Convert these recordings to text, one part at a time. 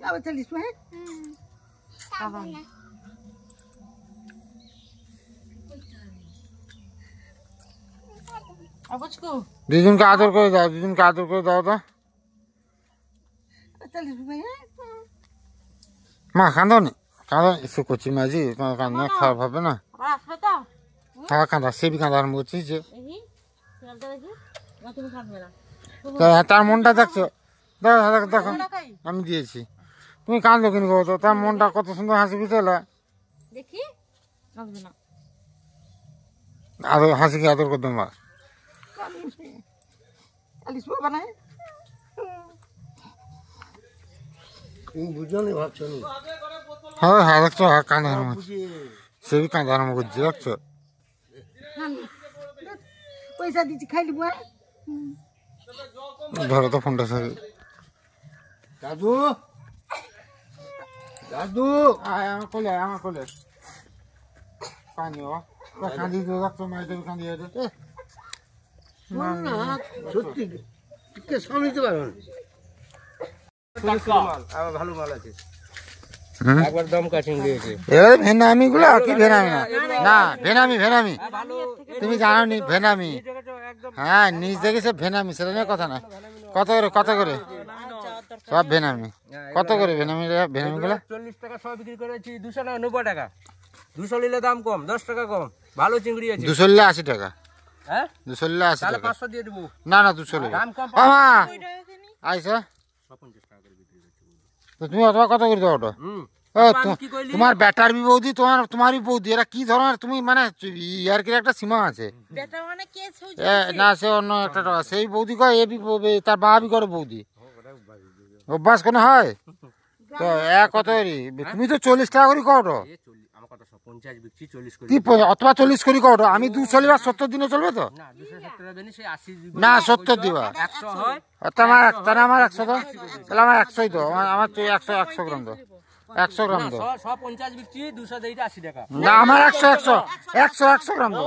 আবার চলিস হ্যাঁ দিদুনকে আদর করে দাও, দিদুনকে আদর করে দাও তো। চলিস ভাই হ্যাঁ মা কাঁদো নি, কাঁদো এসে করছি মাঝি, তোমার কান্না খারাপ হবে না। হ্যাঁ কাঁদা, সে বি কাঁদা আরম্ভ করছিস যে। তার মনটা দেখছো, দেখো দেখো আমি দিয়েছি, তুমি কাঁদলো কিন্তু তো, তার মনটা কত সুন্দর হাসি পিছলে দেখি আদর, হাসিকে আদর করতো মা। চলিস বানাই বুঝো নি ভাবছো নি হ্যাঁ হ্যাঁ দেখছো, হ্যাঁ কাঁদা আরম্ভ, সে বি কাঁদা আরম্ভ করছে দেখছো। পয়সা দিচ্ছি খাইলি বয় ধরো তো ফোনটা সাথে। দাদু দাদু আমার কোলে, আমার কোলে কাঁদি ও কাঁদি তো দেখছো, মাইতে কাঁদি আছে সত্যি কে সামলাতে পারো ভালো মাল আছে একবার দমকা চিংড়ি আছে। এবার ভেনামি গুলো কি ভেনামি না, না ভেনামি ভেনামি তুমি জানো নি ভেনামি, হ্যাঁ নিজ দেখে সে ভেনামি, সেটা নিয়ে কথা না। কত করে, কত করে সব ভেনামি, কত করে ভেনামি, ভেনামি গুলো 40 টাকা সব বিক্রি করেছি, 290 টাকা, 200 নিলে দাম কম, 10 টাকা কম, ভালো চিংড়ি আছে। 200 নিলে 80 টাকা, হ্যাঁ 200 নিলে 80 তাহলে টাকা, 500 দিয়ে দেবো। না না 200 নিলে দাম কম আমা আইসা 50 টাকা করে বিক্রি করছি। তো তুমি অথবা কত করে দাও ওটা? ও তোমার ব্যাটার বি বৌদি, তোমারই বৌদি, এরা কি ধরনের তুমি, মানে ইয়ার কি একটা সীমা আছে না, সে অন্য একটা টাকা, সেই বৌদি কয় এ বি তার বাবা বি করে বৌদি, অভ্যাস কোনো হয় তো এক কত তুমি তো 40 টাকা করে করো, আমার কথা 50 বিক্রি 40 করে কি অথবা 40 করে করো, আমি 200 লিবা 70 দিনে চলবে তো না, 270 দেনি সেই 80 না 70 দিবা, 100 হয় তাহলে আমার 100 তো, তাহলে আমার 100ই তো, আমার তো 100 গ্রাম তো, 100 গ্রাম তো, 150 বিক্রি 200 দেইটা 80 টাকা না আমার 100 গ্রাম তো,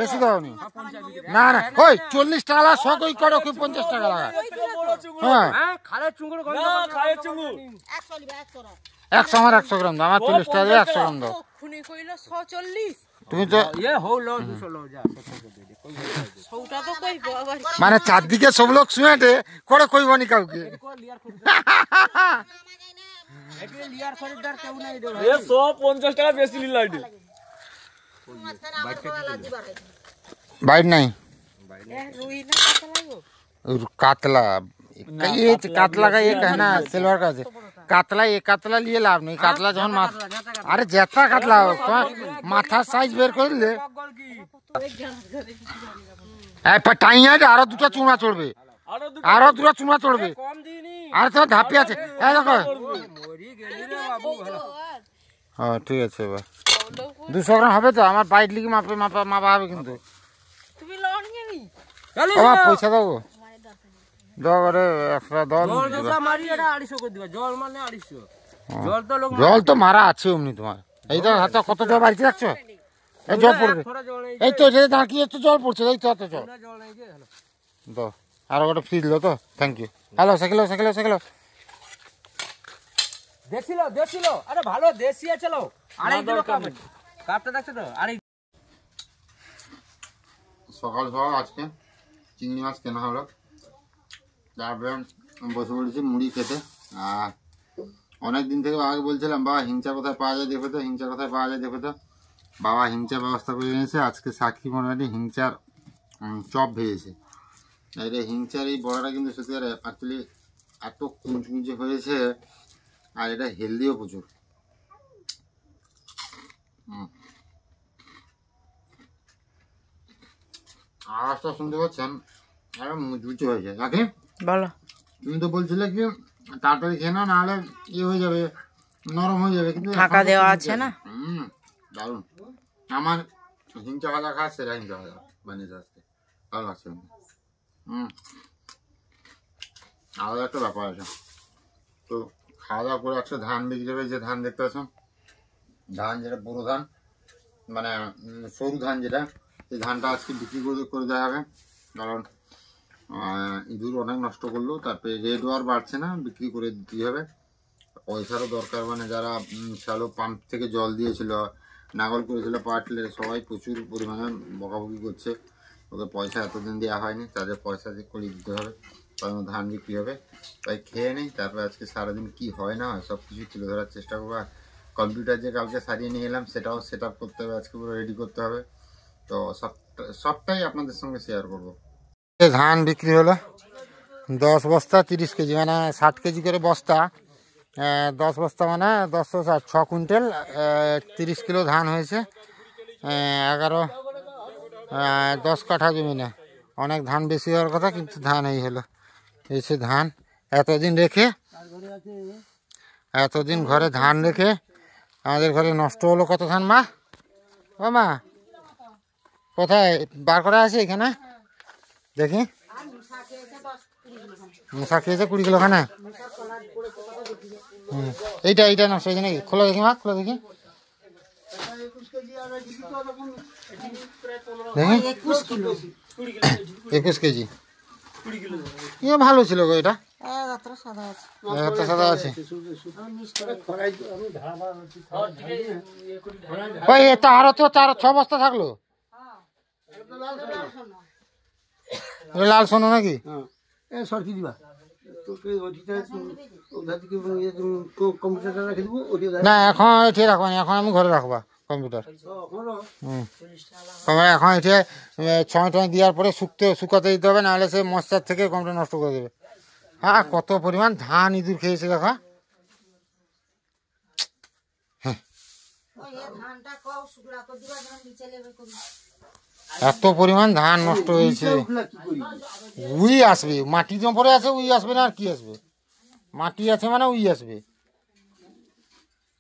বেশি দাও নি, না না ওই 40 টাকা লাগা 100 কই করো, কি 50 টাকা লাগা, হ্যাঁ খালের চুঙ্গুর গন্ধ, না খালের চুঙ্গুর 100 আমার 100 গ্রাম দাও, আমার 40 টাকা দিয়ে 100 গ্রাম দাও, খুনি কইলো 140 তুমি তো ये हो लो 200 लो जा 70 दे दे कोई সৌটা তো কইবো আবার মানে চারদিকে সব লোক শুয়েটে করে কইবনি কাউকে, को लियर खरीदार लियर खरीदार केउ नहीं दे এ 150 টাকা বেশি নিল আইডি বাইর নাই রুই না কাতলা গো कातला ये कातला का ये कहना सिल्वर का कातला, ये कातला लिए लाभ नहीं, कातला जहन अरे जेता कातला हो तो माथा साइज बेर कर ले पटाइया आरो दुटा चूड़ा चढ़बे, आरो दुटा चूड़ा चढ़बे, আরে তো ধাপি আছে, এই দেখো मोरी गेली रे बाबू हेलो হ্যাঁ ঠিক আছে, এবার 200 গ্রাম হবে তো, আমার বাইট লিখে মাপা হবে কিন্তু, তুমি লন গেনি আমার পয়সা দাও দাও রে, একটা দাও, জল জোসা মারি এটা 250 করে দিবা, জল মানে 250, জল তো লোক জল তো মারা আছে অমনি তোমার, এই তো হাতে কত জল বাড়িতে রাখছো, এই জল পড়বে, थोड़ा जल नहीं এই তো যে দাঁড়িয়ে তো জল পড়ছে, এই তো এত জল ना जल नहीं जे हेलो দাও, আর গোটা ফ্রিজ লো তো, thank you, hello cycle cycle দেশি লো আরে ভালো দেশি আছে লো, আড়াই কিলো কাপটা দেখছো তো আড়াই। সকাল সকাল আজকে চিংড়ি মাছ কেনা হলো, তারপরে বসে পড়েছি মুড়ি খেতে, আর অনেক দিন থেকে বাবাকে বলছিলাম বাবা হিংচা কোথায় পাওয়া যায় দেখো তো, হিংচা কোথায় পাওয়া যায় দেখো তো, বাবা হিংচার ব্যবস্থা করে এনেছে, আজকে সাক্ষী মোটামুটি হিংচার চপ ভেজেছে, এটা হিংচার এই বড়াটা কিন্তু সত্যি অ্যাকচুয়ালি এত কুঞ্চকুঞ্চে হয়েছে, আর এটা হেলদিও প্রচুর, আওয়াজটা শুনতে পাচ্ছেন, আর মুচমুচে হয়েছে রাখে বলো তুমি তো বলছিলে কি তাড়াতাড়ি খেয়ে নাও, নাহলে ইয়ে হয়ে যাবে, নরম হয়ে যাবে, কিন্তু ঢাকা দেওয়া আছে না, দারুণ, আমার হিংচা ভাজা খাওয়া সেরা হিংচা ভাজা বানিয়েছে আজকে, ভালো লাগছে, আলাদা একটা ব্যাপার আছে। তো খাওয়া দাওয়া করে একটা ধান বিক্রি যাবে, যে ধান দেখতে পাচ্ছ, ধান যেটা বড়ো ধান, মানে সরু ধান যেটা, এই ধানটা আজকে বিক্রি করে দেওয়া হবে, কারণ ইঁদুর অনেক নষ্ট করলো, তারপরে রেটও আর বাড়ছে না, বিক্রি করে দিতে হবে, পয়সারও দরকার, মানে যারা শ্যালো পাম্প থেকে জল দিয়েছিল, নাগল করেছিল, পাটলে সবাই প্রচুর পরিমাণে বকাবকি করছে, ওদের পয়সা এতদিন দেওয়া হয়নি, তাদের পয়সা দিয়ে করে দিতে হবে, কারণ ধান বিক্রি হবে। তাই খেয়ে নেই, তারপরে আজকে সারাদিন কি হয় না হয় সব কিছু তুলে ধরার চেষ্টা করবো। আর কম্পিউটার যে কালকে সারিয়ে নিয়ে এলাম সেটাও সেট আপ করতে হবে, আজকে পুরো রেডি করতে হবে। তো সবটাই আপনাদের সঙ্গে শেয়ার করবো। ধান বিক্রি হলো 10 বস্তা 30 কেজি, মানে 60 কেজি করে বস্তা। 10 বস্তা মানে 10×60 6 কুইন্টাল 30 কিলো ধান হয়েছে। 10 কাঠা জমি না, অনেক ধান বেশি হওয়ার কথা, কিন্তু ধান এই হলো। এই সে ধান এতদিন ঘরে ধান রেখে আমাদের ঘরে নষ্ট হলো কত ধান। মা, ও মা, কোথায় বার করা আছে এখানে? দেখি, মশা খেয়েছে 20 কিলো খানে। এইটা নষ্ট হয়েছে নাকি? খোলা দেখি মা, খোলা দেখি। 21 কেজি। ইয়ে ভালো ছিল গো, এটা সাদা আছে। ওই এটা আরো তো 4-6 বস্তা থাকলো। লাল সোনা নাকি? না এখন এটি রাখবানি, এখন আমি ঘরে রাখবা কম্পিউটার। এখন এটি ছয় দেওয়ার পরে শুকাতে দিতে হবে, নাহলে সে মশার থেকে কম্পিউটার নষ্ট করে দেবে। হ্যাঁ, কত পরিমাণ ধান ইঁদুর খেয়েছে দেখা। এত পরিমাণ ধান নষ্ট হয়েছে। উই আসবে, মাটি জমা পড়ে আছে, উই আসবে না আর কি আসবে? মাটি আছে মানে উই আসবে,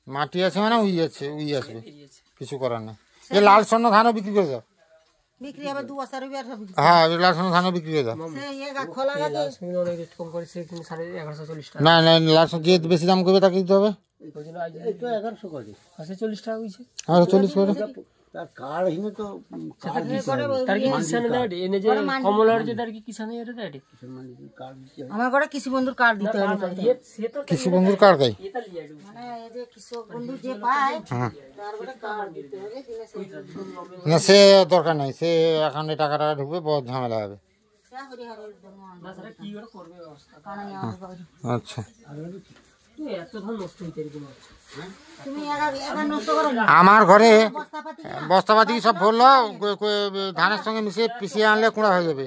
মাটি আছে মানে উই আসবে, কিছু করার নেই। এই লাল স্বর্ণ ধানও বিক্রি করে দাও। হ্যাঁ, লাল স্বর্ণ ধানও বিক্রি করে দাও। না না, লাল স্বর্ণ যে বেশি দাম করবে তাকে দিতে হবে। 40 টাকা হয়েছে। আর 40 করে আমার ঘরে কৃষি বন্ধুর কার্ড দিতে হবে। কৃষি বন্ধুর কার্ড দেয়, মানে এই যে কৃষক বন্ধু যে পায় তার ঘরে কার্ড দিতে হবে। না সে দরকার নাই, সে অ্যাকাউন্টে টাকাটা ঢুকবে, বহুত ঝামেলা হবে। আচ্ছা, আমার ঘরে বস্তাপাতি সব ভরলো, ধানের সঙ্গে মিশিয়ে পিছিয়ে আনলে কুড়া হয়ে যাবে।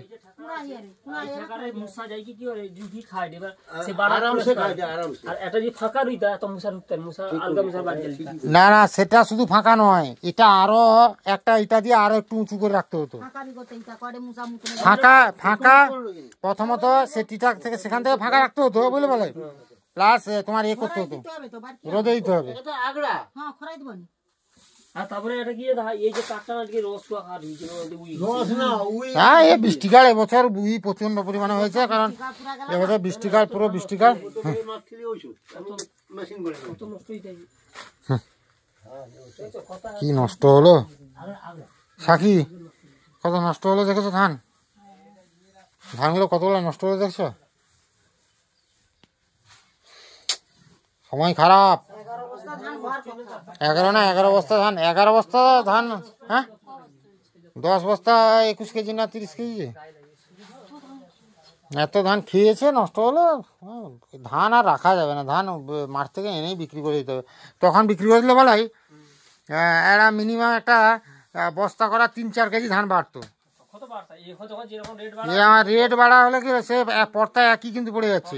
না না, সেটা শুধু ফাঁকা নয়, এটা আরো একটা ইটা দিয়ে আরো একটু উঁচু করে রাখতে হতো। ফাঁকা প্রথমত সেটিটা থেকে সেখান থেকে ফাঁকা রাখতে হতো, বুঝলে বলে, প্লাস তোমার এ করতে হতো, রোদে দিতে হবে। হ্যাঁ, এই বৃষ্টিকাল এবছর উই প্রচন্ড পরিমাণে হয়েছে, কারণ এবছর বৃষ্টিকাল, পুরো বৃষ্টিকাল। কি নষ্ট হলো সাকি, কত নষ্ট হলো দেখেছো ধানগুলো কতগুলো নষ্ট হলো দেখছো। সময় খারাপ। 11 বস্তা ধান, 11 বস্তা ধান। হ্যাঁ, 10 বস্তা 21 কেজি না 30 কেজি, এত ধান খেয়েছে, নষ্ট হলো। ধান আর রাখা যাবে না, ধান মাঠ থেকে এনেই বিক্রি করে দিতে হবে। তখন বিক্রি করে দিলে বলাই এরা মিনিমাম একটা বস্তা করা 3-4 কেজি ধান বাড়তো। আমার রেট বাড়া হলে কি সে পর্তায় একই কিন্তু পড়ে যাচ্ছে।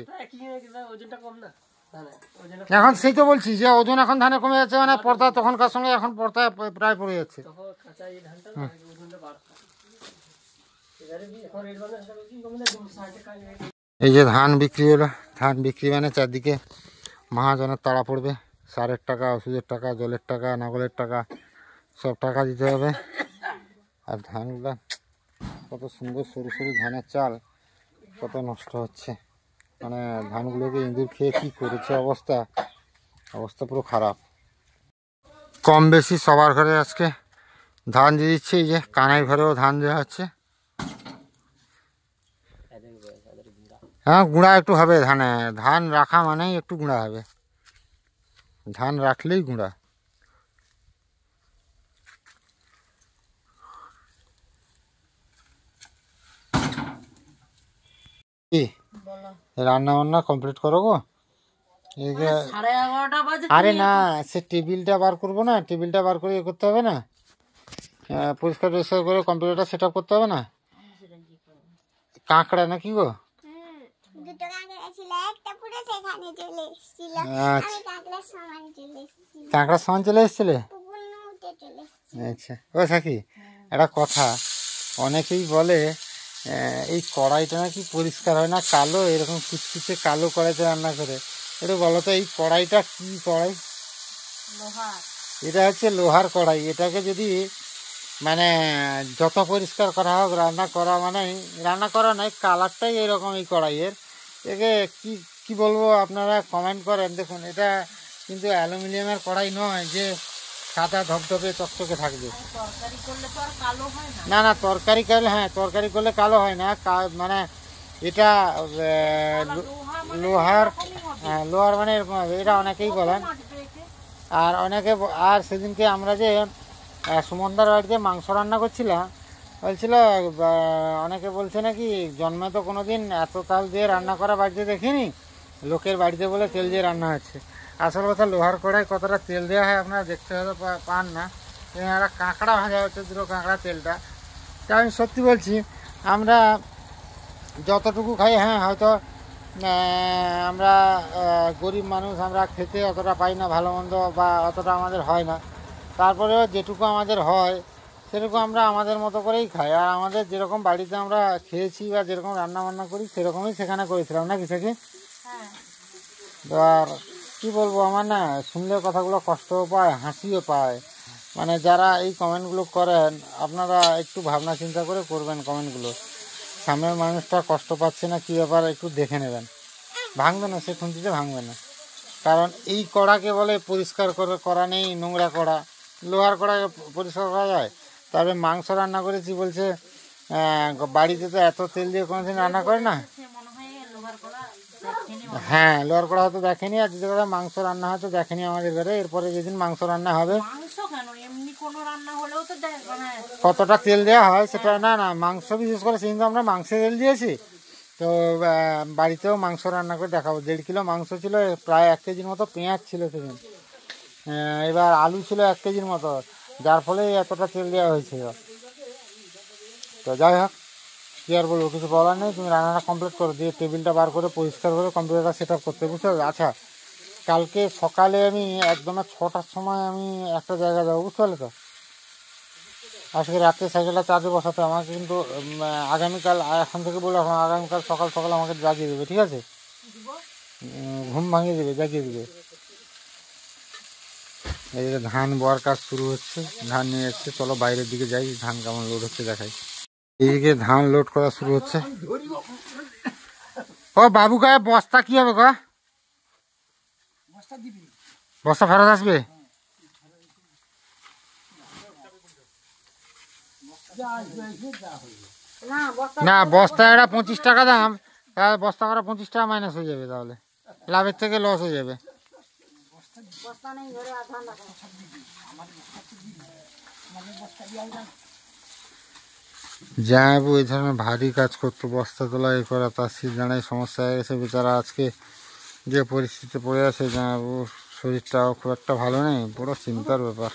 এখন সেই তো বলছি যে ওজন এখন ধানে কমে যাচ্ছে, মানে পর্দা তখনকার সঙ্গে এখন পর্দায় প্রায় পড়ে যাচ্ছে। এই যে ধান বিক্রি হলো, ধান বিক্রি মানে চারদিকে মহাজনের তাড়া পড়বে। সারের টাকা, ওষুধের টাকা, জলের টাকা, নাগলের টাকা, সব টাকা দিতে হবে। আর ধানগুলা কত সুন্দর সরু সরু ধানের চাল, কত নষ্ট হচ্ছে, মানে ধানগুলোকে ইঁদুর খেয়ে কি করেছে, অবস্থা পুরো খারাপ। কম বেশি সবার ঘরে আজকে ধান দিয়ে দিচ্ছে। এই যে কানাইয়ের ঘরেও ধান দেওয়া হচ্ছে। হ্যাঁ, গুঁড়া একটু হবে ধানে, ধান রাখা মানেই একটু গুঁড়া হবে। ধান রাখলেই গুঁড়া। কি রান্না বান্না কমপ্লিট করো গো? সাড়ে 11টা বাজে। আরে না, সে টেবিলটা বার করবো না, টেবিলটা বার করে ইয়ে করতে হবে না, পরিষ্কার টরিষ্কার করে কম্পিউটারটা সেট আপ করতে হবে না। কাঁকড়া নাকি গো? দুটো কাঁকড়া ছিল, একটা পুরো সেখানে চলে এসেছিল। আমি কাঁকড়ার সমান চলে এসেছি, কাঁকড়ার সমান চলে এসেছিলে? পুকুর নৌতে চলে এসেছি। আচ্ছা, ও সাকি একটা কথা, অনেকেই বলে এই কড়াইটা নাকি পরিষ্কার হয় না, কালো, এরকম কুচকুচে কালো কড়াইতে রান্না করে। একটু বলো তো এই কড়াইটা কি কড়াই? লোহার। এটা হচ্ছে লোহার কড়াই। এটাকে যদি মানে যত পরিষ্কার করা হোক, রান্না করা মানে রান্না করা নয়, কালারটাই এরকম এই কড়াইয়ের। একে কি কি বলবো, আপনারা কমেন্ট করেন। দেখুন, এটা কিন্তু অ্যালুমিনিয়ামের কড়াই নয় যে সাদা ধপধপে চকচকে থাকবে। তরকারি করলে তো আর কালো হয় না। না না, তরকারি করলে, হ্যাঁ তরকারি করলে কালো হয় না, মানে এটা লোহার, হ্যাঁ লোহার মানে এরকম হবে, এটা অনেকেই বলেন। আর অনেকে, আর সেদিনকে আমরা যে সুমনদার বাড়িতে মাংস রান্না করছিলাম, বলছিল অনেকে বলছে নাকি জন্মে তো কোনোদিন এত তেল দিয়ে রান্না করা বাড়িতে দেখিনি, লোকের বাড়িতে বলে তেল দিয়ে রান্না হচ্ছে। আসল কথা, লোহার কড়াই কতটা তেল দেওয়া হয় আপনারা দেখতে হয়তো পান না। একটা কাঁকড়া ভাজা হচ্ছে, দুটো কাঁকড়া তেলটা। তা আমি সত্যি বলছি, আমরা যতটুকু খাই, হ্যাঁ হয়তো আমরা গরিব মানুষ, আমরা খেতে অতটা পাই না ভালো মন্দ, বা অতটা আমাদের হয় না, তারপরেও যেটুকু আমাদের হয় সেরকম আমরা আমাদের মতো করেই খাই। আর আমাদের যেরকম বাড়িতে আমরা খেয়েছি বা যেরকম রান্না বান্না করি সেরকমই সেখানে করেছিলাম না কিছু কি। তো আর কী বলবো, আমার না শুনলে কথাগুলো কষ্টও পায়, হাসিও পায়। মানে যারা এই কমেন্টগুলো করেন, আপনারা একটু ভাবনা চিন্তা করে করবেন কমেন্টগুলো। সামনের মানুষটা কষ্ট পাচ্ছে না, কী ব্যাপার একটু দেখে নেবেন। ভাঙবে না, সে খুঁটিতে ভাঙবে না, কারণ এই কড়াকে বলে পরিষ্কার করে করা নেই, নোংরা কড়া। লোহার কড়াকে পরিষ্কার করা যায়? তবে মাংস রান্না করেছি বলছে বাড়িতে তো এত তেল দিয়ে কোনোদিন রান্না করে না। হ্যাঁ, লোহার কড়া হয়তো দেখেনি, আর যদি কথা মাংস রান্না হয়তো দেখেনি আমাদের ঘরে। এরপরে যেদিন মাংস রান্না হবে, কতটা তেল দেওয়া হয় সেটা না, মাংস বিশেষ করে সেদিন আমরা মাংসে তেল দিয়েছি। তো বাড়িতেও মাংস রান্না করে দেখাবো। 1.5 কিলো মাংস ছিল, প্রায় 1 কেজির মতো পেঁয়াজ ছিল সেদিন, এবার আলু ছিল 1 কেজির মতো, যার ফলে এতটা তেল দেওয়া হয়েছিল। তো যাই হোক, কি আর বলবো, কিছু বলার নেই। তুমি রান্নাটা কমপ্লিট করো, দিয়ে টেবিলটা বার করে পরিষ্কার করে কম্পিউটারটা সেট আপ করতে, বুঝতে পারবে? আচ্ছা, কালকে সকালে আমি একদম 6টার সময় আমি একটা জায়গায় যাবো, বুঝতে পারলে তো? আজকে রাত্রে সাইকেলটা চার্জে বসাতে আমাকে, কিন্তু আগামীকাল, এখন থেকে বলে এখন আগামীকাল সকাল সকাল আমাকে জাগিয়ে দেবে, ঠিক আছে? ঘুম ভাঙিয়ে দেবে, জাগিয়ে দেবে। এই যে ধান বোয়ার কাজ শুরু হচ্ছে, ধান নিয়ে এসছে। চলো বাইরের দিকে যাই, ধান কেমন লোড হচ্ছে দেখাই। এইদিকে ধান লোড করা শুরু হচ্ছে। ও বাবু গায়ে বস্তা কি হবে গো? বস্তা ফেরত আসবে? না, বস্তা এটা 25 টাকা দাম, বস্তা করা 25 টাকা মাইনাস হয়ে যাবে, তাহলে লাভের থেকে লস হয়ে যাবে। যাবো এই ধরনের ভারী কাজ করতো, বস্তা তোলা এ করা, তার জানাই সমস্যা হয়ে গেছে বেচারা। আজকে যে পরিস্থিতি পড়ে আছে, জানাবো শরীরটাও খুব একটা ভালো নেই, বড় চিন্তার ব্যাপার।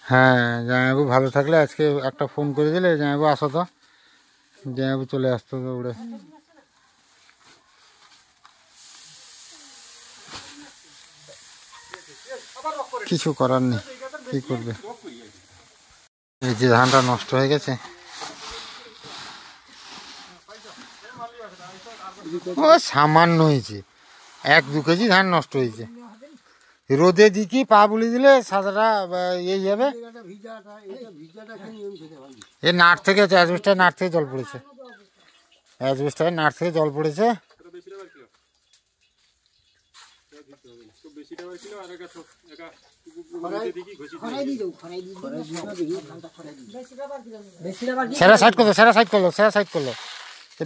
হ্যাঁ, জামাইবাবু ভালো থাকলে আজকে একটা ফোন করে দিলে, জামাইবাবু আসো তো, জামাইবাবু চলে আসতো তো উড়ে। কিছু করার নেই, কি করবে। এই যে ধানটা নষ্ট হয়ে গেছে, ও সামান্য হয়েছে, 1-2 কেজি ধান নষ্ট হয়েছে। রোদে দিকে পা বুলিয়ে দিলে সাদাটা ইয়ে যাবে। এ নাট থেকে, অ্যাজবেস্টার নাট থেকে জল পড়েছে, অ্যাজবেস্টার নাট থেকে জল পড়েছে। সেরা সাইড করলো, সেরা সাইড করলো, সেরা সাইড করলো,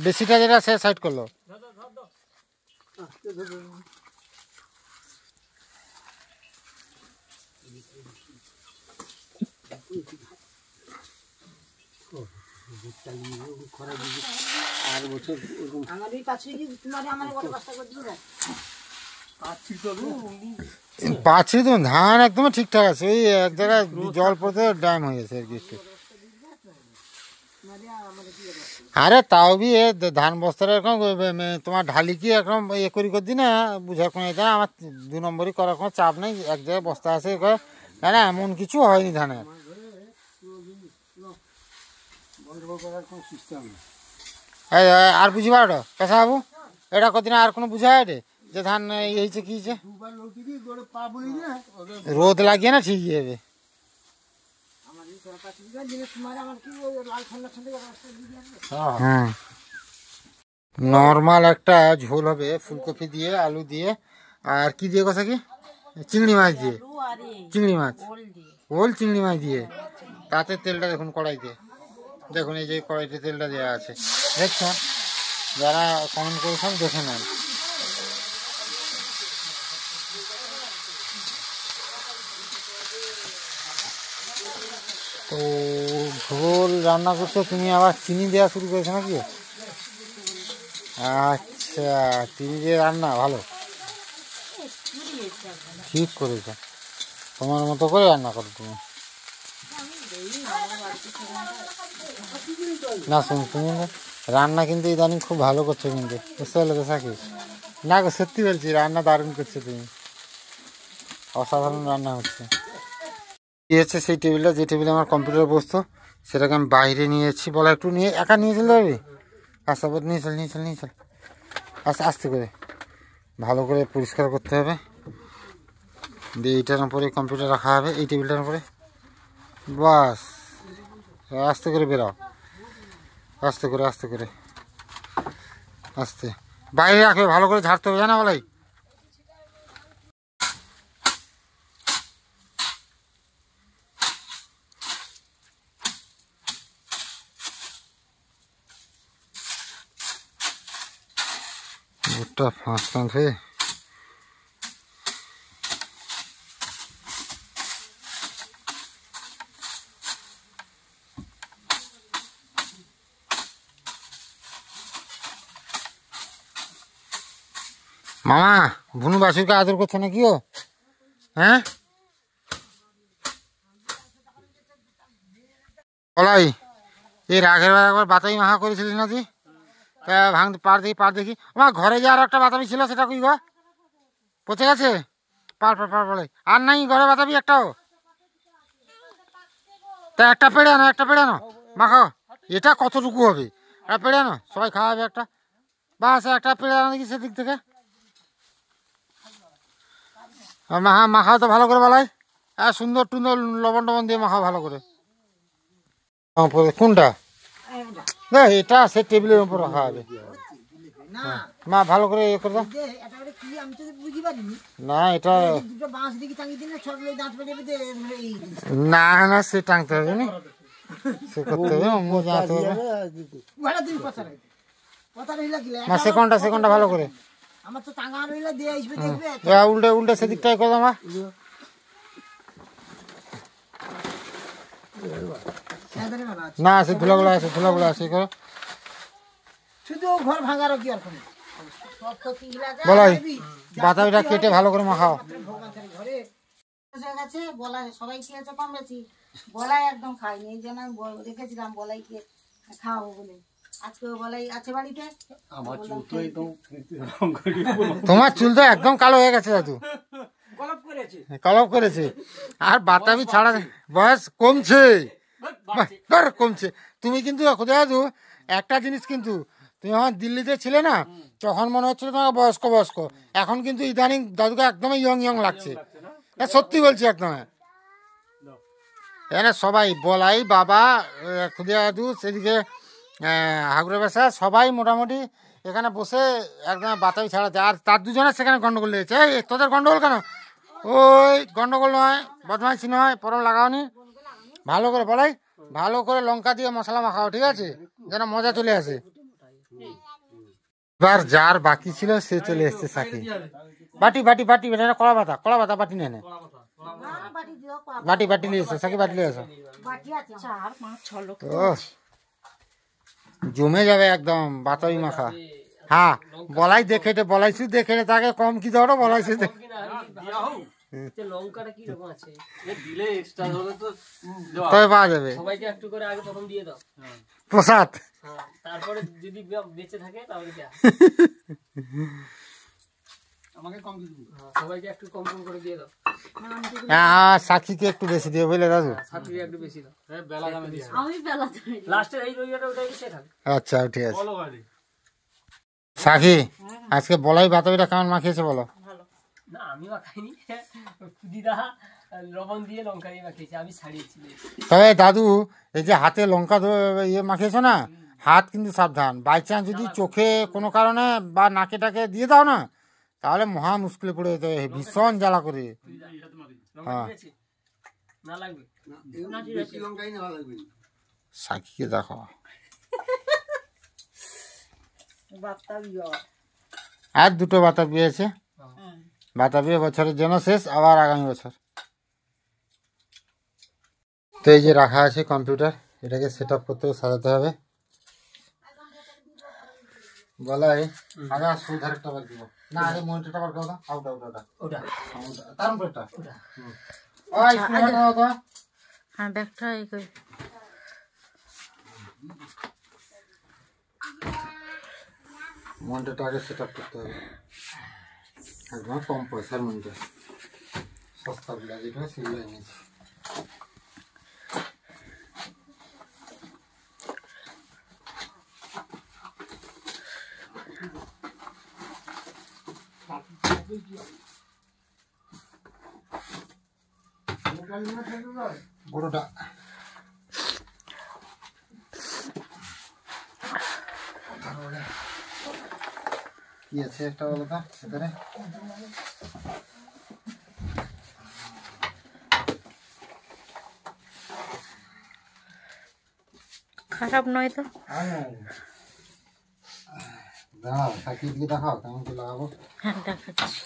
বেশিটা যেটা সে সাইড করলো। আমার এই পাশে কি তোমার আমার বড় কষ্ট করে দিবে পাচ্ছি তো ধান একদম ঠিকঠাক আছে, ওই এক জায়গায় জল পড়তে ড্যাম হয়ে গেছে আর কি একটু। আরে তাও বি ধান বস্তার এরকম তোমার ঢালি কি এরকম ইয়ে করি করদি না বুঝার কোনো এটা আমার 2 নম্বরই করার কোনো চাপ নেই। এক জায়গায় বস্তা আছে না, এমন কিছু হয়নি ধানের। আর বুঝি পারো পেশা বাবু, এটা কদিন আর কোনো বুঝা রে যে ধান ইয়ে হয়েছে কি হয়েছে? রোদ লাগিয়ে না ঠিকই হবে। নর্মাল একটা ঝোল হবে ফুলকপি দিয়ে আলু দিয়ে আর কি দিয়ে কষা কি চিংড়ি মাছ দিয়ে, চিংড়ি মাছ ওল চিংড়ি মাছ দিয়ে। তাতে তেলটা দেখুন কড়াইতে, দেখুন এই যে কড়াইতে তেলটা দেওয়া আছে দেখছেন, যারা কমেন্ট করেছেন দেখে নেন। তো ঝোল রান্না করছো তুমি, আবার চিনি দেওয়া শুরু করেছো নাকি? আচ্ছা, চিনি দিয়ে রান্না ভালো, ঠিক করেছো, তোমার মতো করে রান্না করো তুমি। না শুন তুমি রান্না কিন্তু ইদানিং খুব ভালো করছো কিন্তু, বুঝতে পারলে তো সাকি? না গো সত্যি বলছি, রান্না দারুণ করছো তুমি, অসাধারণ রান্না হচ্ছে। কি হচ্ছে সেই টেবিলটা, যে টেবিলে আমার কম্পিউটার বসতো সেটাকে আমি বাইরে নিয়েছি। বলা একটু নিয়ে একা নিয়ে চলে যাবে? আচ্ছা নিয়ে চল নিয়ে চল নিয়ে চল, আস্তে আস্তে করে ভালো করে পরিষ্কার করতে হবে। দিয়ে এইটার উপরে কম্পিউটার রাখা হবে, এই টেবিলটার উপরে। বাস আস্তে করে বেরাও, আস্তে করে আস্তে করে আস্তে বাইরে রাখবে, ভালো করে ঝাড়তে হবে জানা বলাই। ওটা ফাঁস ফাঁস হয়ে মামা ভুনু বাসুরকে আদর করছে নাকি ও? হ্যাঁ বলাই, এর আগের বার একবার বাতাবি মাখা করেছিলিস না তুই? ভাঙতে পার দেখি আমার ঘরে যে আরো একটা বাতাবি ছিল সেটা কই গো? পচে গেছে? পার বলে আর নাই ঘরে বাতাবি একটাও? তা একটা পেড়ে আনো, একটা পেড়ে আনো মাখাও। এটা কতটুকু হবে? একটা পেড়ে আনো, সবাই খাওয়াবে একটা। বাস একটা পেড়ে আনো দেখি সেদিক থেকে। মাখাও তো ভালো করে বলাই, সুন্দর টুন্দর লবণ টবণ দিয়ে মাখাও ভালো করে। কোনটা? এটা সে টেবিলের উপর রাখা হবে। মা ভালো করে ইয়ে করে দাও না, এটা না না সে টাঙতে হবে না, সে করতে হবে মা। সেকন্ডটা ভালো করে উল্টে উল্টে সেদিকটাই করে দাও মা। না সে ধুলাগুলো আছে, ধুলাগুলো আছে করো। বলাই বাতাবিটা কেটে ভালো করে মাখাও। সবাই খেয়েছে কম বেশি, বলাই একদম খাইনি, এই জন্য আমি রেখেছিলাম বলাইকে খাওয়াবো বলে। আজকেও বলাই আছে বাড়িতে। তোমার চুল তো একদম কালো হয়ে গেছে দাদু, কলপ করেছে। আর বাতাবি ছাড়া বয়স কমছে কমছে। তুমি কিন্তু দাদু একটা জিনিস, কিন্তু তুমি যখন দিল্লিতে ছিলে না তখন মনে হচ্ছিল তোমার বয়স্ক, এখন কিন্তু ইদানিং দাদুকে একদম ইয়ং লাগছে, সত্যি বলছি একদম। এখানে সবাই বলাই বাবা খুদিয়া দাদু সেদিকে হাগুড়ে বেসা সবাই মোটামুটি এখানে বসে একদম বাতাবি ছাড়াচ্ছে। আর তার দুজনের সেখানে গন্ডগোল লেগেছে। তোদের গন্ডগোল কেন? ওই গন্ডগোল নয়, বদমাইশি নয়, পরম লাগাওনি। ভালো করে বলাই, ভালো করে লঙ্কা দিয়ে মশলা মাখাও, ঠিক আছে, যেন মজা চলে আসে। এবার যার বাকি ছিল সে চলে এসছে সাকি। বাটি বাটি বাটি কলা পাতা বাটি নেই না, বাড়ি দিও, কলা বাটি বাটি নিয়ে এসো সাকি, বাটি নিয়ে এসো। বাটি আছে 4-5-6 লোক ও জমে যাবে একদম বাতাবি মাখা। হ্যাঁ বলাই দেখে দেখে তাকে কম কি ধরো বলাইছি লঙ্কাটা কি রকম আছে দিলে এক্সট্রা হলে তো তবে পাওয়া যাবে। সবাইকে একটু করে আগে প্রথম দিয়ে দাও, প্রসাদ। তারপরে যদি বেঁচে থাকে তাহলে দেয়া। আমাকে কম দিবি। সবাইকে একটু কম কম করে দিয়ে দাও। হ্যাঁ সাক্ষীকে একটু বেশি দিয়ে বুঝলে দাদু। সাথীকে একটু বেশি দাও। বেলা দামে দিয়ে আমি বেলা ধরে লাস্টের এই রইয়াটা ওটাই সে থাকে। আচ্ছা ঠিক আছে। বলো গাড়ি সাক্ষী আজকে বলাই বাতাবিটা কেমন মাখিয়েছে বলো? না আমি মাখাইনি, দিদা লবণ দিয়ে লঙ্কা দিয়ে মাখিয়েছি, আমি ছাড়িয়েছি। তবে দাদু এই যে হাতে লঙ্কা ইয়ে মাখিয়েছো না, হাত কিন্তু সাবধান, বাই চান্স যদি চোখে কোনো কারণে বা নাকে টাকে দিয়ে দাও না তাহলে মহা মুশকিলে পড়ে যেতে হবে, ভীষণ জ্বালা করে। লঙ্কা দিয়েছি না লাগবে বেশি লঙ্কাই না লাগবে। সাক্ষীকে দেখো আর দুটো বাতা বিয়েছে, বাতা বিয়ে বছরের জন্য শেষ, আবার আগামী বছর। তো এই যে রাখা আছে কম্পিউটার, এটাকে সেট আপ করতে সাজাতে হবে। বলাই আগে সুধার একটা বার দিব না, আগে মনিটরটা বার করো, আউট আউট ওটা ওটা তার উপরটা ওই স্ক্রিনটা দাও তো। হ্যাঁ ব্যাগটা এই কই মনিটরটা আগে সেট আপ করতে হবে। একদম কম পয়সার মনিটর, সস্তা গুলা যেটা সেগুলো এনেছি। বড়টা কি আছে একটা বলো তো এখানে? খারাপ নয় তো? দাঁড়াও সাকিব দিয়ে দেখাও কেমন কি লাগাবো। হ্যাঁ দেখাচ্ছি।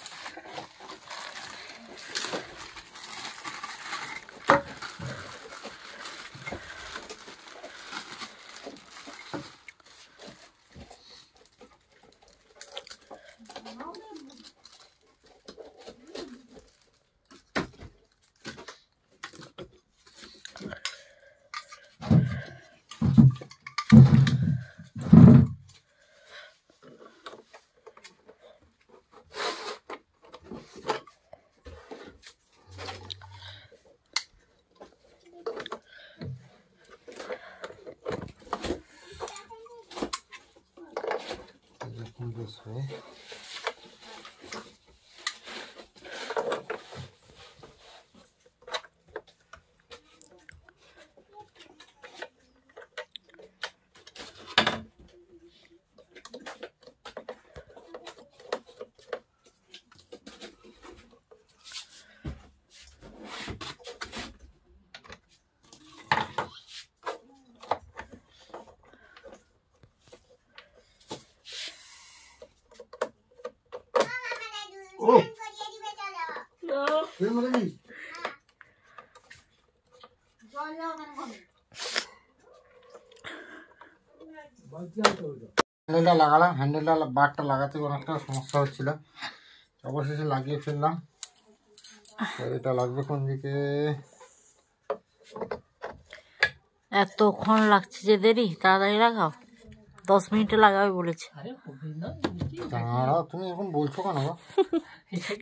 হ্যান্ডেলটা লাগালাম, হ্যান্ডেলটা বারটা লাগাতে অনেকটা সমস্যা হচ্ছিল, অবশেষে লাগিয়ে ফেললাম। এটা লাগবে কোন দিকে? এতক্ষণ লাগছে যে দেরি, তাড়াতাড়ি লাগাও, 10 মিনিটে লাগাবে বলেছে। দাঁড়াও তুমি এখন বলছো কেন গো?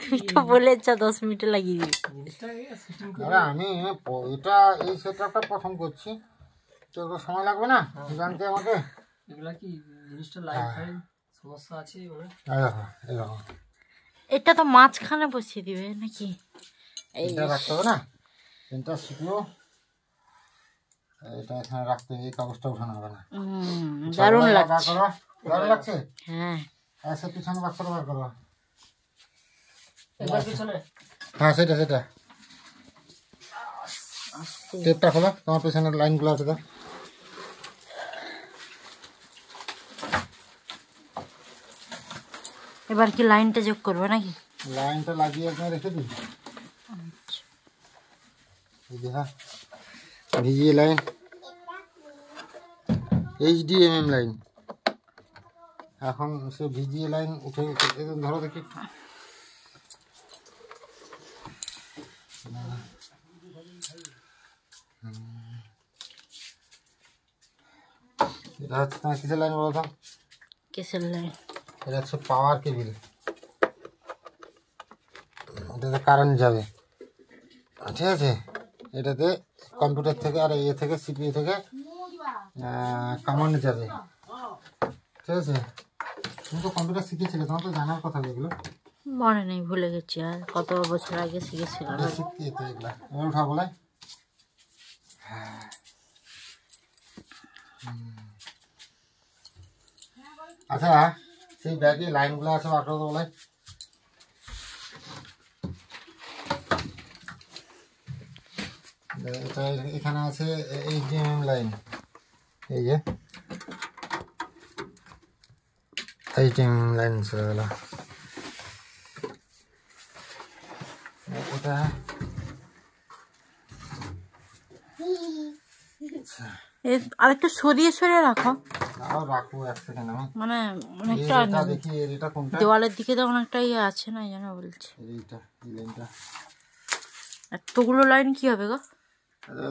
তুমি তো বলেছ 10 মিনিটে লাগিয়ে দিবি। আরে আমি এটা এই সেটআপটা প্রথম করছি তো সময় লাগবে না জানতে আমাকে? এগুলা কি জিনিসটা লাইট ফাইট সমস্যা আছে অনেক। এই দেখো এটা তো মাঝখানে বসিয়ে দিবে নাকি? এটা রাখতে হবে না, এটা শিখলো, এটা এখানে রাখতে, এই কাগজটা উঠানো হবে না। দারুণ লাগছে। দারুণ লাগছে। হ্যাঁ আচ্ছা পিছনে বাক্সটা বার করো। এবার পিছনে হ্যাঁ সেটা টেপটা খোলো, তোমার পেছনের লাইনগুলো আছে তো। এবার কি লাইনটা যোগ করবে নাকি? লাইনটা লাগিয়ে আপনার রেখে দিন। এই যে হ্যাঁ ভিজিএ লাইন, HDMM লাইন। এখন সে ভিজিএ লাইন উঠে ধরো দেখি। এটা হচ্ছে তোমার কিসের লাইন বলো তো? কিসের লাইন? এটা হচ্ছে পাওয়ার কেবিল, এটাতে কারেন্ট যাবে, ঠিক আছে? এটাতে কম্পিউটার থেকে আর ইয়ে থেকে সিপিইউ থেকে কমান্ড যাবে, ঠিক আছে? তুমি তো কম্পিউটার শিখেছিলে, তোমার তো জানার কথা এগুলো। মনে নেই, ভুলে গেছি, আর কত বছর আগে শিখেছিলাম। শিখতে যেত এগুলা। এবার উঠা বলে আচ্ছা, সেই ব্যাগে লাইনগুলো আছে বার করে বলে। এটা এখানে আছে HDMI লাইন, এই যে HDMI লাইন চলে গেল। এটা আরেকটু সরিয়ে সরিয়ে রাখো। আরো রাখবো এক সেকেন্ড আমি, মানে অনেকটা এটা দেখি এটা কোনটা, দেওয়ালের দিকে তো অনেকটা ইয়ে আছে না, এই জন্য বলছি। এইটা এই লাইনটা, এতগুলো লাইন কি হবে গো?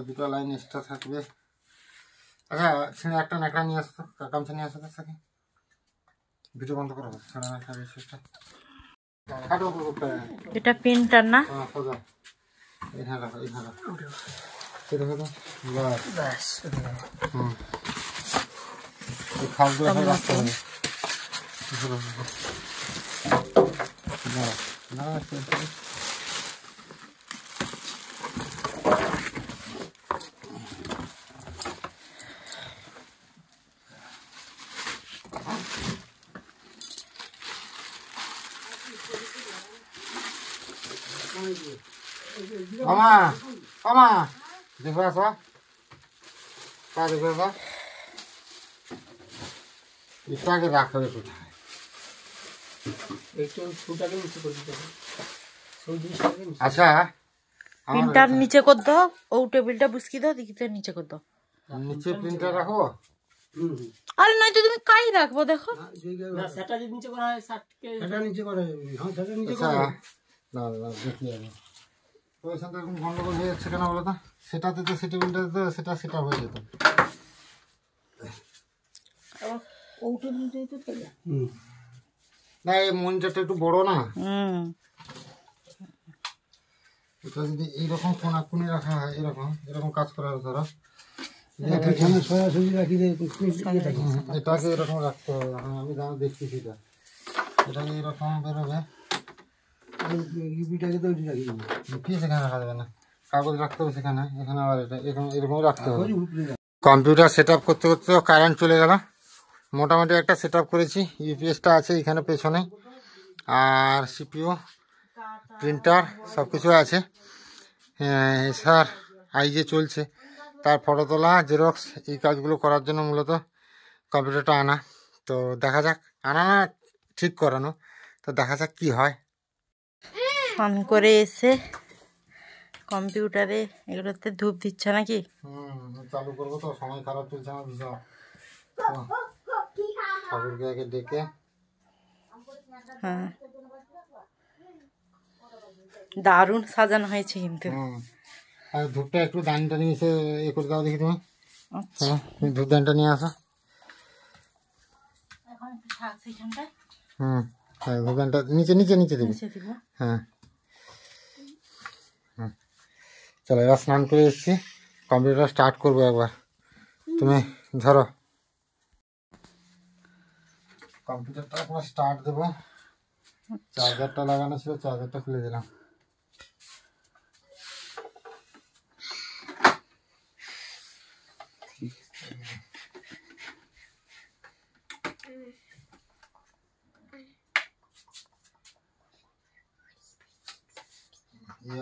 দুটো লাইন এক্সট্রা থাকবে। আচ্ছা ছেড়ে একটা ন্যাকড়া নিয়ে আসতো, গামছা নিয়ে আসতো থাকে। ভিডিও বন্ধ করো, ছেড়ে ন্যাকড়া বিষয়টা কাটো উপরটা। এটা প্রিন্টার না? হ্যাঁ সোজা এখানে রাখো, এখানে রাখো, এটা দেখো বাস ব্যাস এই খালগুলো সব রাখতে হবে। না না মামা মামা দেখো আসো, তা দেখো আসো, এটাকে রাখবে কোথায়? একটু ফুটাকে নিচে করে দিতে হবে, সেই জিনিসটাকে নিচে। আচ্ছা প্রিন্টার নিচে কর দাও, ও টেবিলটা বুসকি দাও, দিকে নিচে কর দাও। নিচে প্রিন্টার রাখো। আরে নয়তো তুমি কাই রাখবো, দেখো না সেটা যদি নিচে করা হয় শার্টকে নিচে করে। হ্যাঁ সেটা নিচে আচ্ছা না না দেখি আমি ওইখান থেকে গন্ডগোল হয়ে যাচ্ছে কেন বলো তো? সেটাতে তো সে টেবিলটাতে তো সেটা হয়ে যেত। না এই মনিটরটা একটু বড় না, এটা যদি এইরকম কোনাকুনি রাখা হয়, এরকম এরকম কাজ করা হয় ধরো, এটাকে এরকম রাখতে হবে। আমি দাম দেখছি সেটা, এটাকে এরকম বেরোবে, ইউপিটাকে তো ইউপিএস এখানে রাখা যাবে না, কাগজ রাখতে হবে সেখানে, এখানে আবার এটা এরকম রাখতে হবে। কম্পিউটার সেট আপ করতে করতে কারেন্ট চলে গেল। মোটামুটি একটা সেট আপ করেছি, ইউপিএসটা আছে এখানে পেছনে, আর সিপিইউ প্রিন্টার সব কিছু আছে। স্যার আইজে চলছে, তার ফটো তোলা জেরক্স এই কাজগুলো করার জন্য মূলত কম্পিউটারটা আনা। তো দেখা যাক, আনা না ঠিক করানো, তো দেখা যাক কি হয়। অন করে এসে কম্পিউটারে এগুলোতে ধূপ দিচ্ছে নাকি? চালু করবো তো, সময় খারাপ চলছে আমার ভীষণ। ঠাকুরকে আগে ডেকে, হ্যাঁ দারুণ সাজানো হয়েছে কিন্তু। আর ধূপটা একটু দানটা নিয়ে এসে এ করে দাও দেখি তুমি। তুমি ধূপ দানটা নিয়ে আসো। ধূপ দানটা নিচে নিচে নিচে দিবি। হ্যাঁ চলো এবার স্নান করে এসেছি, কম্পিউটার স্টার্ট করবো একবার। তুমি ধরো কম্পিউটারটা একবার স্টার্ট দেবো। চার্জারটা লাগানো ছিল, চার্জারটা খুলে দিলাম।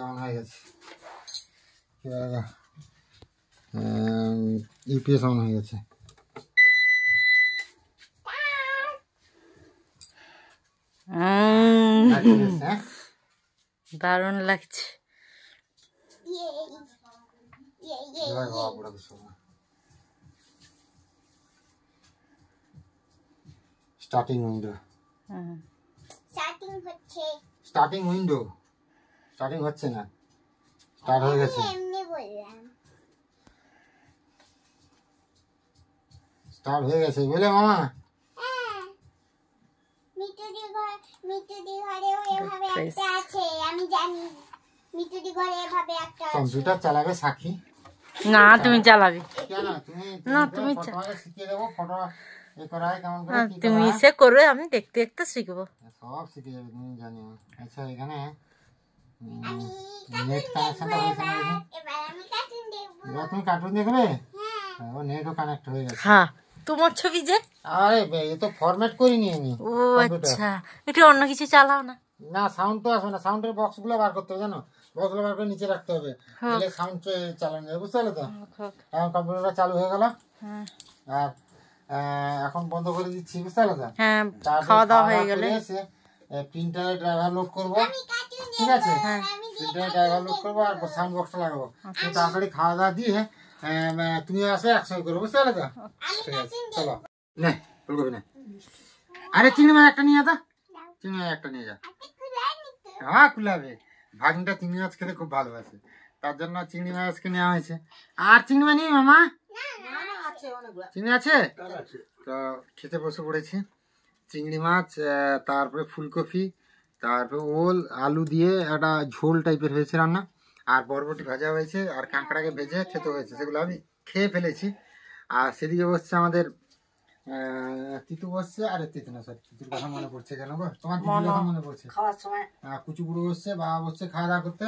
অন হয়ে গেছে, ইউপিএস অন হয়ে গেছে। হ্যাঁ দারুণ লাগছে। এবার বাবা পড়াবে শোনা। Starting window, starting window, starting হচ্ছে না, স্টার্ট হয়ে গেছে, স্টার্ট হয়ে গেছে বলে মামা। কম্পিউটার চালাবে সাক্ষী? না তুমি চালাবে। কেন তুমি? না তুমি শিখিয়ে দেবো ফটো এ করা হয় কেমন করে, কি তুমি করা হয়। সে করবে, আমি দেখতে দেখতে শিখবো। সব শিখে যাবে তুমি, জানি। আচ্ছা এখানে নেট কানেকশনটা হয়েছে না দেখি? এবার তুমি কার্টুন দেখবে? ও নেটও কানেক্ট হয়ে গেছে। হ্যাঁ তোমার ছবি যে, আরে এ তো ফরম্যাট করিনি আমি। ও আচ্ছা, একটু অন্য কিছু চালাও না। না সাউন্ড তো আসবে না, সাউন্ডের বক্স গুলো বার করতে হবে জানো, বক্স গুলো বার করে নিচে রাখতে হবে, তাহলে সাউন্ড চালানো যাবে, বুঝতে পারলে তো? এখন কম্পিউটারটা চালু হয়ে গেল, আর এখন বন্ধ করে দিচ্ছি, বুঝতে পারলে তো? হ্যাঁ খাওয়া দাওয়া হয়ে গেলে এসে প্রিন্টারে ড্রাইভার লোড করবো, ঠিক আছে? প্রিন্টারে ড্রাইভার লোড করবো আর সাউন্ড বক্সটা লাগাবো। তো তাড়াতাড়ি খাওয়া দাওয়া দিয়ে তুমি আসবে, একসঙ্গে করবো, বুঝতে পারলে তো? ঠিক আছে চলো। নে ফুলকপি নে। আরে চিংড়ি মাছ একটা নিয়ে যা, চিংড়ি মাছ একটা নিয়ে যা। হ্যাঁ খুলাবে, ভাগনিটা চিংড়ি মাছ খেতে খুব ভালোবাসে, তার জন্য চিংড়ি মাছকে নেওয়া হয়েছে। আর চিংড়ি মাছ নেই মামা? চিংড়ি আছে তো খেতে বসে পড়েছি। চিংড়ি মাছ, তারপরে ফুলকপি, তারপরে ওল আলু দিয়ে একটা ঝোল টাইপের হয়েছে রান্না, আর বরবটি ভাজা হয়েছে, আর কাঁকড়াকে ভেজে খেতে হয়েছে, সেগুলো আমি খেয়ে ফেলেছি। আর সেদিকে বসছে আমাদের তিতু বসছে, আরে তিতু না সরি, তিতুর কথা মনে পড়ছে কেন গো? তোমার তিতুর কথা মনে পড়ছে। খাওয়ার সময় কুচু বুড়ো বসছে, বাবা বসছে খাওয়া দাওয়া করতে।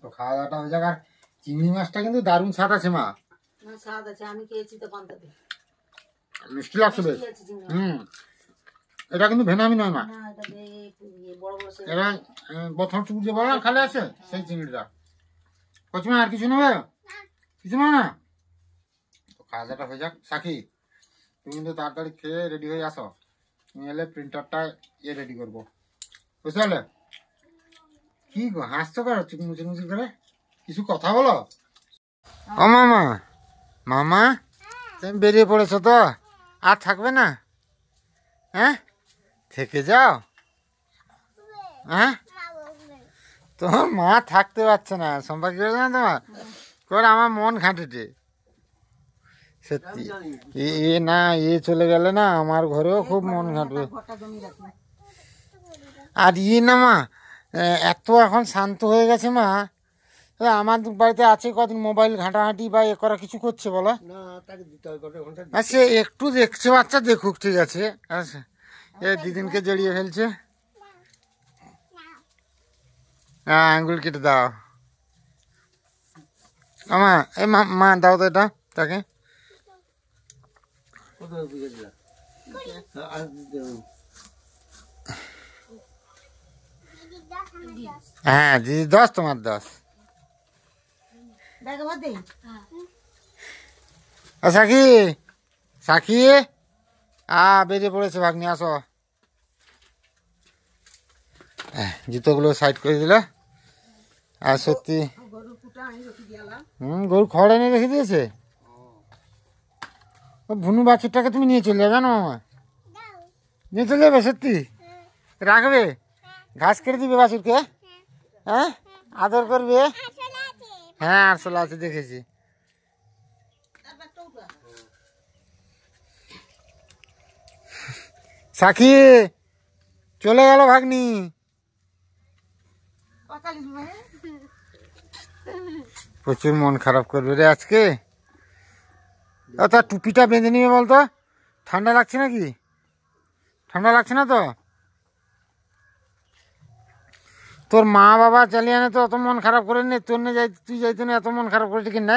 তো খাওয়া দাওয়াটা হয়ে যাক। আর চিংড়ি মাছটা কিন্তু দারুণ স্বাদ আছে মা, স্বাদ আছে, আমি খেয়েছি তো পান্তাতে, মিষ্টি লাগছে বেশ। এটা কিন্তু ভেনামি নয় মা, এটা বছর চুকুর যে বড় খালে আছে সেই চিংড়িটা। কচমা আর কিছু নেবে? কিছু নেবে না? তো খাওয়া দাওয়াটা হয়ে যাক। সাকি তুমি কিন্তু তাড়াতাড়ি খেয়ে রেডি হয়ে আসো, তুমি এলে প্রিন্টারটা রেডি করবো, বুঝতে পারলে? কি গো হাসছো করো চুকমুচি করে, কিছু কথা বলো। ও মামা, মামা তুমি বেরিয়ে পড়েছো তো, আর থাকবে না? হ্যাঁ থেকে যাও। হ্যাঁ তোমার মা থাকতে পারছে না, সম্পর্ক না তোমার করে, আমার মন ঘাঁটেটে সত্যি। এ না এ চলে গেলে না আমার ঘরেও খুব মন ঘাঁটবে। আর না মা এত এখন শান্ত হয়ে গেছে মা, আমার বাড়িতে আছে কদিন মোবাইল ঘাঁটাঘাঁটি বা এ করা কিছু করছে বলো? আচ্ছা একটু দেখছে, বাচ্চা দেখুক, ঠিক আছে। আচ্ছা এ দিদিনকে জড়িয়ে ফেলছে, হ্যাঁ আঙ্গুল কেটে দাও। আমা এই মা দাও তো এটা তাকে। হ্যাঁ দিদি 10, তোমার 10। সাকি সাকি বেরিয়ে পড়েছে ভাগ্নি, আসো। জুতোগুলো সাইড করে দিল। আর সত্যি গরু খড় এনে রেখে দিয়েছে। ভুনু বাছুরটাকে তুমি নিয়ে চলে যাবে, জানো মামা? নিয়ে চলে যাবে সত্যি? রাখবে? ঘাস কেটে দিবে বাছুরকে? হ্যাঁ আদর করবে? হ্যাঁ আরশোলা আছে দেখেছি। সাকি চলে গেল ভাগ্নি। প্রচুর মন খারাপ করবে রে আজকে। তার টুপিটা বেঁধে নিবে বলতো, ঠান্ডা লাগছে নাকি? ঠান্ডা লাগছে না তো? তোর মা বাবা চালিয়ে আনে তো অত মন খারাপ করে নে, তোর যাই তুই যাইতো না এত মন খারাপ করে ঠিক না?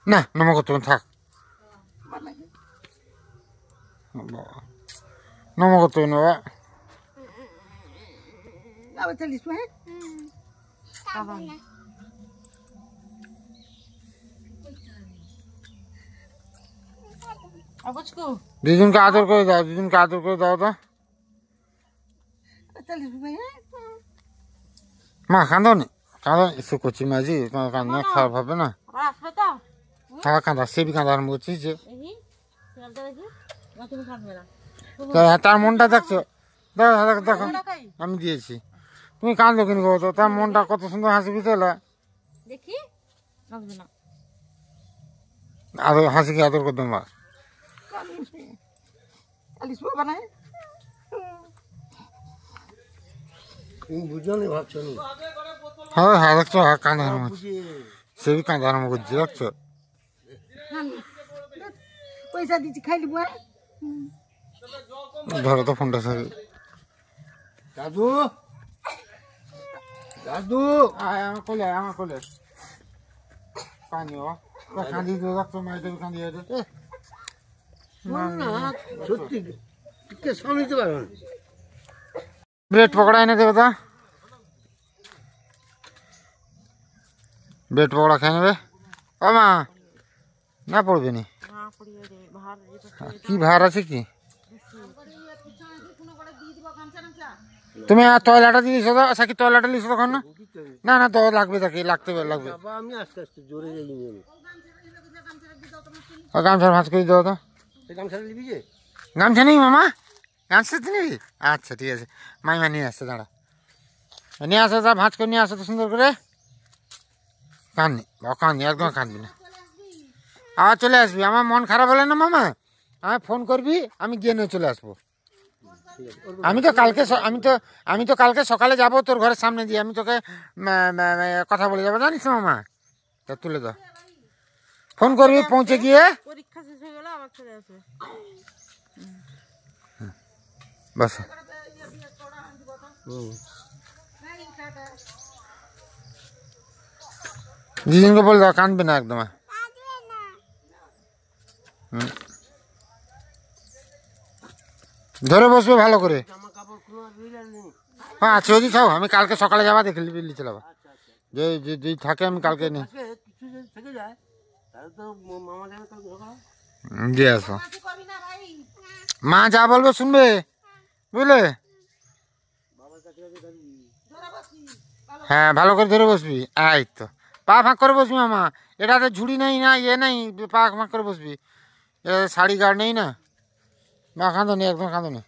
না নমা করতে থাক, নমা করতে হবে না বাবা। অবুঝকু দুজনকে আদর করে দাও, দুজনকে আদর করে দাও তো। মা কাঁদো নি, কাঁদো এসে করছি মাঝি, তোমার কান্না খারাপ হবে না। আসবে তো হ্যাঁ কাঁদা, সে বি কাঁদা আরম্ভ করছিস যে। এই খেয়ালটা দেখি তুমি কাঁদবে না তার মনটা দেখছো, দেখো দেখো দেখো আমি দিয়েছি। তুমি কাঁদলো কিন্তু গো, তো তার মনটা কত সুন্দর হাসি পিছলা। দেখি কাঁদবে না আদর, হাসিকে আদর করতো মা। হ্যাঁ হ্যাঁ দেখছো, হ্যাঁ কাঁদা আরম্ভ করছে, সে বি কাঁদা আরম্ভ করছে দেখছো। পয়সা দিচ্ছি খাইলি বয়। ধরো তো ফোনটা সারি। দাদু দাদু আয় আমার কোলে, আমার কোলে কাঁদি ও কাঁদি দিয়ে দেখছো, মাইটা কাঁদি আছে। সত্যি কে সামলাতে পারবে না। ব্রেড পকোড়া এনে দেবে তা, ব্রেড পকোড়া খেয়ে নেবে। ও মা না পড়বে নি, কি ভার আছে কি? তুমি টয়লেটটা দিয়ে দিছো তো, সাকি টয়লেটটা লিখছো তখন না? না না তো লাগবে, তাকে লাগতে লাগবে। আমি আস্তে আস্তে জোরে যাই নিয়ে গামছার ভাঁজ করে দাও তো। গামছা নিবি যে? গামছা নেই মামা, গামছা তো নেই। আচ্ছা ঠিক আছে, মাইমা নিয়ে আসছে, দাঁড়া নিয়ে আসো, তা ভাঁজ করে নিয়ে আসো তো সুন্দর করে। কাঁদনি বাবা, কাঁদনি, একদম কাঁদবি না, আবার চলে আসবি। আমার মন খারাপ হলে না মামা আমায় ফোন করবি, আমি গিয়ে নিয়ে চলে আসবো। আমি তো কালকে আমি তো কালকে সকালে যাবো তোর ঘরের সামনে দিয়ে, আমি তোকে কথা বলে যাবো, জানিস মামা। তা তুলে দাও, ফোন করবি পৌঁছে গিয়ে। পরীক্ষা শেষ হয়ে গেলে আবার চলে আসবে বাস দিদিনকে বলে দাও কাঁদবে না একদম। ধরে বসবে ভালো করে। হ্যাঁ আছে ওদি খাও, আমি কালকে সকালে যাবা দেখে লিলি চালাবা, যদি থাকে আমি কালকে নিয়ে দিয়ে আসবো। মা যা বলবে শুনবে, বুঝলে? হ্যাঁ ভালো করে ধরে বসবি, এই তো পা ফাঁক করে বসবি মামা। এটাতে ঝুড়ি নেই না, ইয়ে নেই, পা ফাঁক করে বসবি। শাড়ি গার্ড নেই না, বা কাঁদনি, একদম কাঁদনি,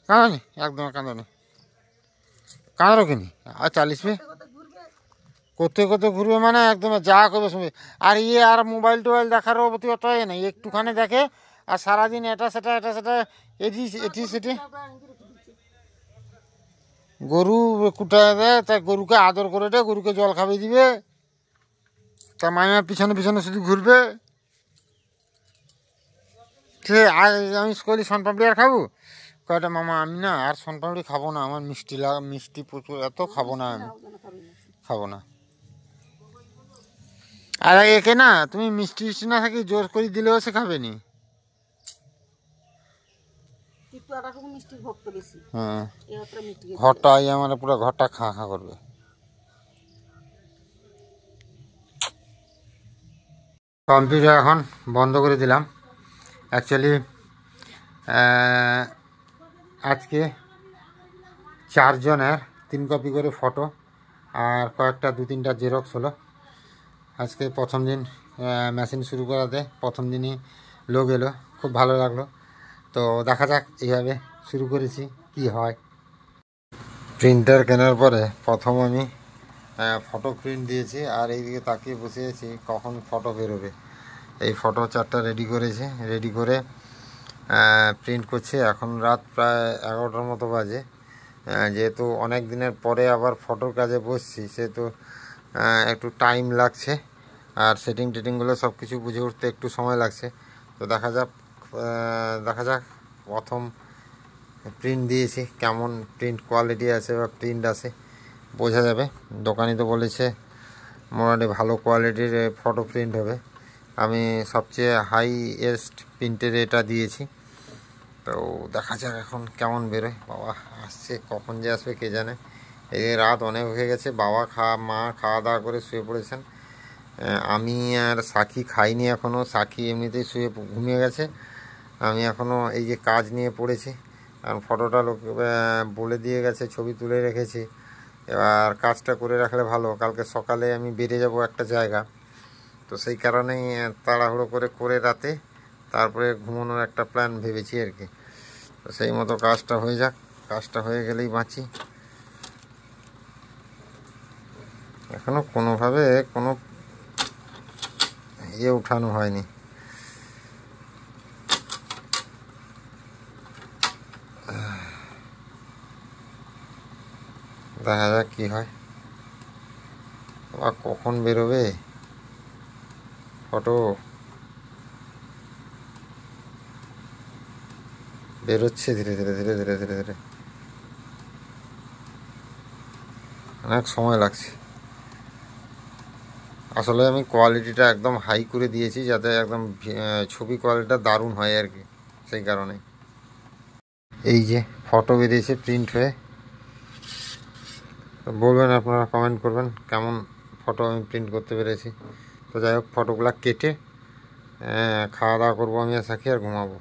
কাঁদনি, একদম কাঁদনি, কাঁদো কিনি আর চালিস করতে করতে ঘুরবে মানে একদম যা করবে শুনবে। আর ইয়ে আর মোবাইল টোবাইল দেখারও প্রতি অত এ নেই, একটুখানি দেখে আর সারাদিন এটা সেটা এটি সেটি। গরু কুটায় দেয়, তাই গরুকে আদর করে দেয়, গরুকে জল খাইয়ে দিবে, তা মাইমার পিছনে পিছনে শুধু ঘুরবে। সে আমি স্কুলে সোনপাপড়ি আর খাবো, কয়টা মামা আমি না আর সোনপাপড়ি খাবো না, আমার মিষ্টি প্রচুর, এত খাবো না, আমি খাবো না। আর একে না তুমি মিষ্টি মিষ্টি না থাকি জোর করে দিলেও সে খাবে নি। হ্যাঁ ঘরটা আমার পুরো ঘরটা খা খা করবে। কম্পিউটার এখন বন্ধ করে দিলাম। অ্যাকচুয়ালি আজকে 4 জনের 3 কপি করে ফটো আর কয়েকটা 2-3টা জেরক্স হলো। আজকে প্রথম দিন মেশিন শুরু করাতে, প্রথম দিনই লোক এলো, খুব ভালো লাগলো। তো দেখা যাক, এইভাবে শুরু করেছি কি হয়। প্রিন্টার কেনার পরে প্রথম আমি ফটো প্রিন্ট দিয়েছি, আর এইদিকে তাকিয়ে বসে আছি কখন ফটো বেরোবে। এই ফটো 4টা রেডি করেছি, রেডি করে প্রিন্ট করছি। এখন রাত প্রায় 11টার মতো বাজে। যেহেতু অনেক দিনের পরে আবার ফটোর কাজে বসছি, সেহেতু একটু টাইম লাগছে, আর সেটিং টেটিংগুলো সব কিছু বুঝে উঠতে একটু সময় লাগছে। তো দেখা যাক প্রথম প্রিন্ট দিয়েছি, কেমন প্রিন্ট কোয়ালিটি আছে বা প্রিন্ট আছে বোঝা যাবে। দোকানি তো বলেছে মোটামুটি ভালো কোয়ালিটির ফটো প্রিন্ট হবে। আমি সবচেয়ে হাইয়েস্ট প্রিন্টের এটা দিয়েছি। তো দেখা যাক এখন কেমন বেরোয়। বাবা আসছে, কখন যে আসবে কে জানে। এই রাত অনেক হয়ে গেছে। মা খাওয়া দাওয়া করে শুয়ে পড়েছেন। আমি আর সাক্ষী খাইনি এখনও, সাক্ষী এমনিতেই শুয়ে ঘুমিয়ে গেছে। আমি এখনও এই যে কাজ নিয়ে পড়েছি, কারণ ফটোটা লোক বলে দিয়ে গেছে, ছবি তুলে রেখেছি। এবার কাজটা করে রাখলে ভালো, কালকে সকালে আমি বেরিয়ে যাব একটা জায়গা, তো সেই কারণেই তাড়াহুড়ো করে রাতে তারপরে ঘুমানোর একটা প্ল্যান ভেবেছি আর কি। তো সেই মতো কাজটা হয়ে যাক, কাজটা হয়ে গেলেই বাঁচি। এখনও কোনোভাবে কোনো ইয়ে উঠানো হয়নি। দেখা যাক কী হয়, বা কখন বেরোবে ফটো। বেরোচ্ছে ধীরে ধীরে ধীরে ধীরে ধীরে ধীরে, অনেক সময় লাগছে। আসলে আমি কোয়ালিটিটা একদম হাই করে দিয়েছি, যাতে একদম ছবি কোয়ালিটিটা দারুণ হয় আর কি, সেই কারণে। এই যে ফটো বেরিয়েছে প্রিন্ট হয়ে, তো বলবেন আপনারা, কমেন্ট করবেন কেমন ফটো আমি প্রিন্ট করতে পেরেছি। তো যাই হোক, ফটোগুলো কেটে খাওয়া দাওয়া করবো আমি আর সাক্ষী, আর ঘুমাবো।